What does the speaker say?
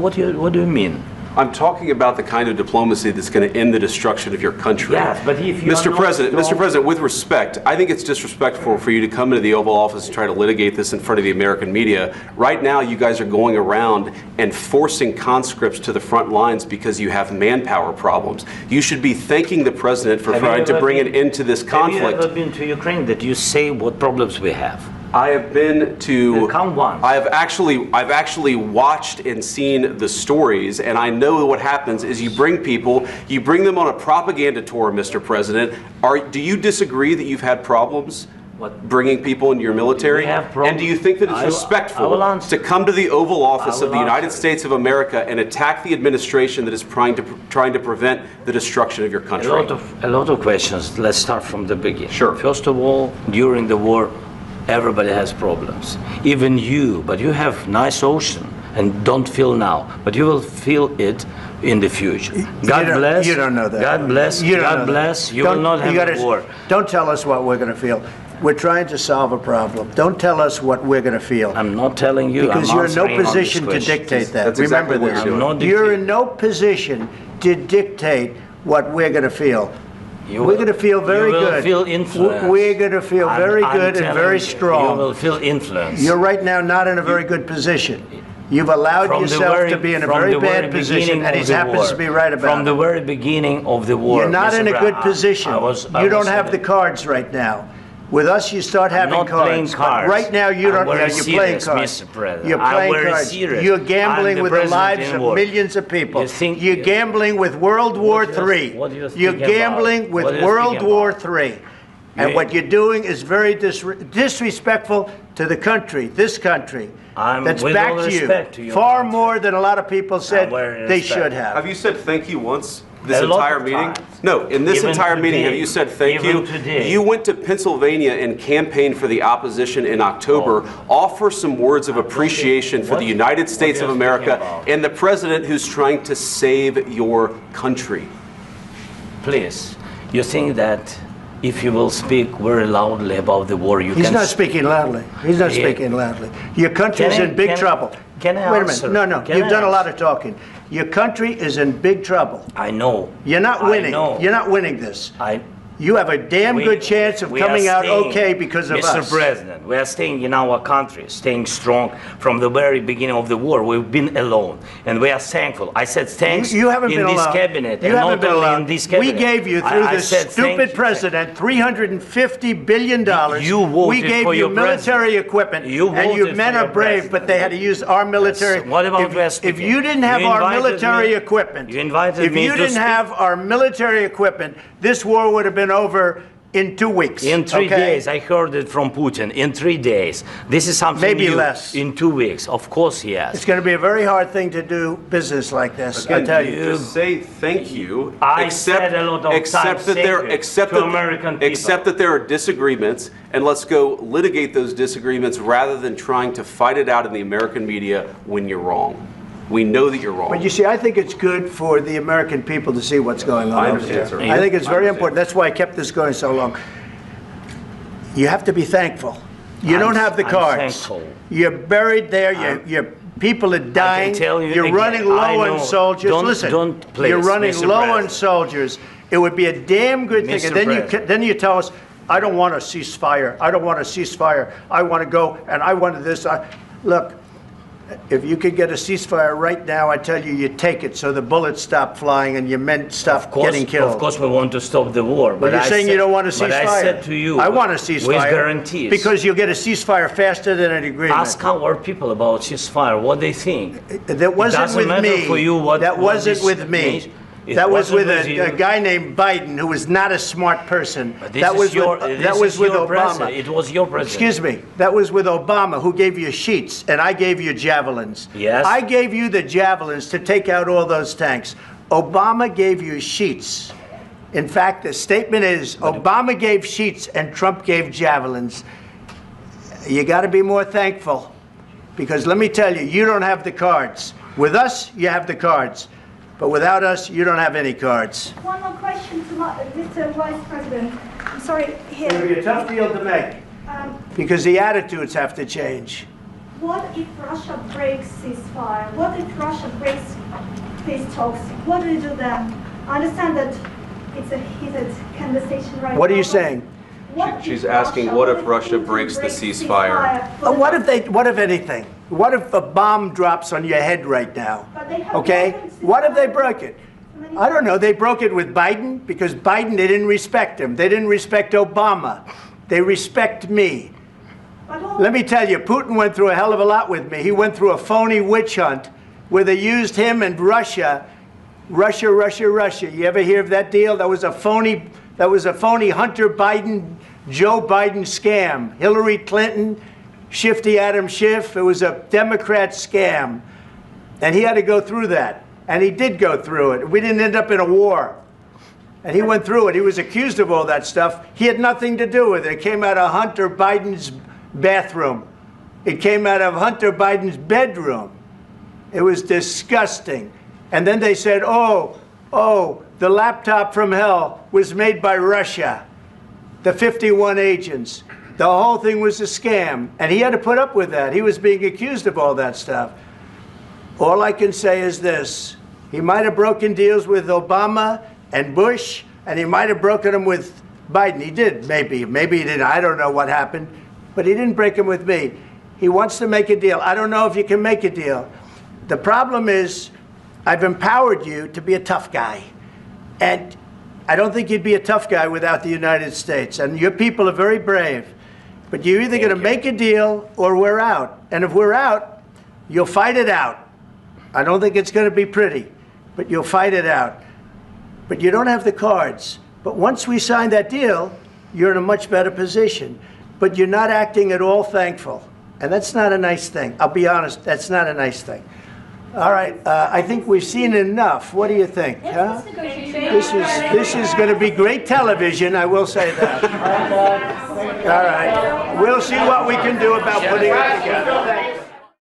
What do you mean? I'm talking about the kind of diplomacy that's going to end the destruction of your country. Yes, but if you Mr. President, with respect, I think it's disrespectful for you to come into the Oval Office and try to litigate this in front of the American media. Right now, you guys are going around and forcing conscripts to the front lines because you have manpower problems. You should be thanking the President for trying to bring an end to this conflict. Have you ever been to Ukraine that you say what problems we have? I have been to. Come once. I've actually watched and seen the stories, and I know what happens is you bring them on a propaganda tour, Mr. President. Do you disagree that you've had problems bringing people into your military? And do you think that it's respectful to come to the Oval Office of the United States of America and attack the administration that is trying to prevent the destruction of your country? A lot of questions. Let's start from the beginning. Sure. First of all, during the war, everybody has problems, even you, but you have nice ocean and don't feel now, but you will feel it in the future. God bless. You don't know that. God bless. God bless. You will not have a war. Don't tell us what we're going to feel. We're trying to solve a problem. Don't tell us what we're going to feel. I'm not telling you. Because you're in no position to dictate that. That's exactly Remember what this. You're in no position to dictate what we're going to feel. We're going to feel very good. You will feel influence. We're going to feel very good and very strong. You will feel influence. You're right now not in a very good position. You've allowed yourself to be in a very bad position, and he happens to be right about it. From the very beginning of the war. You're not in a good position. You don't have the cards right now. With us, you start having cards. But right now, you don't. You're playing cards. Mr. President. You're playing cards. You're gambling with the lives of millions of people. You're gambling with World War III. You're gambling with World War III. And what you're doing is very disrespectful to the country, this country, that's back to you, far more than a lot of people said they should have. Have you said thank you once? This entire meeting? No, in this entire meeting, have you said thank you? You went to Pennsylvania and campaigned for the opposition in October. Offer some words of appreciation for the United States of America and the president who's trying to save your country. Please, you think that if you will speak very loudly about the war, you can... He's not speaking loudly. He's not speaking loudly. Your country is in big trouble. Can I Wait a minute. No. You've done a lot of talking. Your country is in big trouble. I know. You're not winning. You're not winning this. You have a damn good chance of coming out okay because of us. Mr. President, we are staying in our country, staying strong from the very beginning of the war. We've been alone, and we are thankful. I said thanks you haven't been in this alone. cabinet. You haven't been alone. In this cabinet. We gave you, through this stupid president, $350 billion. You voted we gave for you your military equipment, and your men are brave, but they had to use our military. Yes. What about if you didn't have our military equipment, if you didn't have our military equipment, this war would have been over in 2 weeks. In 3 days, I heard it from Putin. In 3 days. This is something maybe new. Less. In 2 weeks. Of course, yes. It's going to be a very hard thing to do business like this. Again, I tell you. Just say thank you. I said a lot of except that there are disagreements, and let's go litigate those disagreements rather than trying to fight it out in the American media when you're wrong. We know that you're wrong. But you see, I think it's good for the American people to see what's going on. I understand, sir. I think it's very important. That's why I kept this going so long. You have to be thankful. You don't have the cards. You're buried there. Your people are dying. You're running low on soldiers. Listen, you're running low on soldiers. It would be a damn good thing. And then you tell us, I don't want a ceasefire. I don't want a ceasefire. I want to go and I want this. Look. If you could get a ceasefire right now, I tell you, you take it so the bullets stop flying and your men stop getting killed. Of course, we want to stop the war. But you're saying you don't want a ceasefire. But I said to you, I want a ceasefire. With guarantees. Because you'll get a ceasefire faster than an agreement. Ask our people about ceasefire, what they think. That wasn't with me. That wasn't with me. That was with a guy named Biden, who was not a smart person. That was with Obama. It was your president. Excuse me. That was with Obama, who gave you sheets, and I gave you javelins. Yes. I gave you the javelins to take out all those tanks. Obama gave you sheets. In fact, the statement is Obama gave sheets and Trump gave javelins. You got to be more thankful, because let me tell you, you don't have the cards. With us, you have the cards. But without us, you don't have any cards. One more question to Mr. Vice President. I'm sorry, here. It's going to be a tough deal to make, because the attitudes have to change. what if Russia breaks ceasefire? What if Russia breaks peace talks? What do you do then? I understand that it's a heated conversation right now. What are you saying? She's asking, what if Russia breaks the ceasefire? What if anything? What if a bomb drops on your head right now? Okay? What if they broke it? I don't know. They broke it with Biden because Biden, they didn't respect him. They didn't respect Obama. They respect me. Let me tell you, Putin went through a hell of a lot with me. He went through a phony witch hunt where they used him and Russia. Russia. You ever hear of that deal? That was a phony Hunter Biden, Joe Biden scam. Hillary Clinton, Shifty Adam Schiff. It was a Democrat scam. And he had to go through that. And he did go through it. We didn't end up in a war. And he went through it. He was accused of all that stuff. He had nothing to do with it. It came out of Hunter Biden's bathroom. It came out of Hunter Biden's bedroom. It was disgusting. And then they said, oh, the laptop from hell was made by Russia, the 51 agents. The whole thing was a scam. And he had to put up with that. He was being accused of all that stuff. All I can say is this. He might have broken deals with Obama and Bush, and he might have broken them with Biden. He did, maybe. Maybe he didn't. I don't know what happened. But he didn't break them with me. He wants to make a deal. I don't know if you can make a deal. The problem is I've empowered you to be a tough guy. And I don't think you'd be a tough guy without the United States. And your people are very brave. But you're either going to make a deal or we're out. And if we're out, you'll fight it out. I don't think it's going to be pretty, but you'll fight it out. But you don't have the cards. But once we sign that deal, you're in a much better position. But you're not acting at all thankful. And that's not a nice thing. I'll be honest, that's not a nice thing. All right, I think we've seen enough. What do you think? Huh? This is going to be great television, I will say that. All right, we'll see what we can do about putting it together.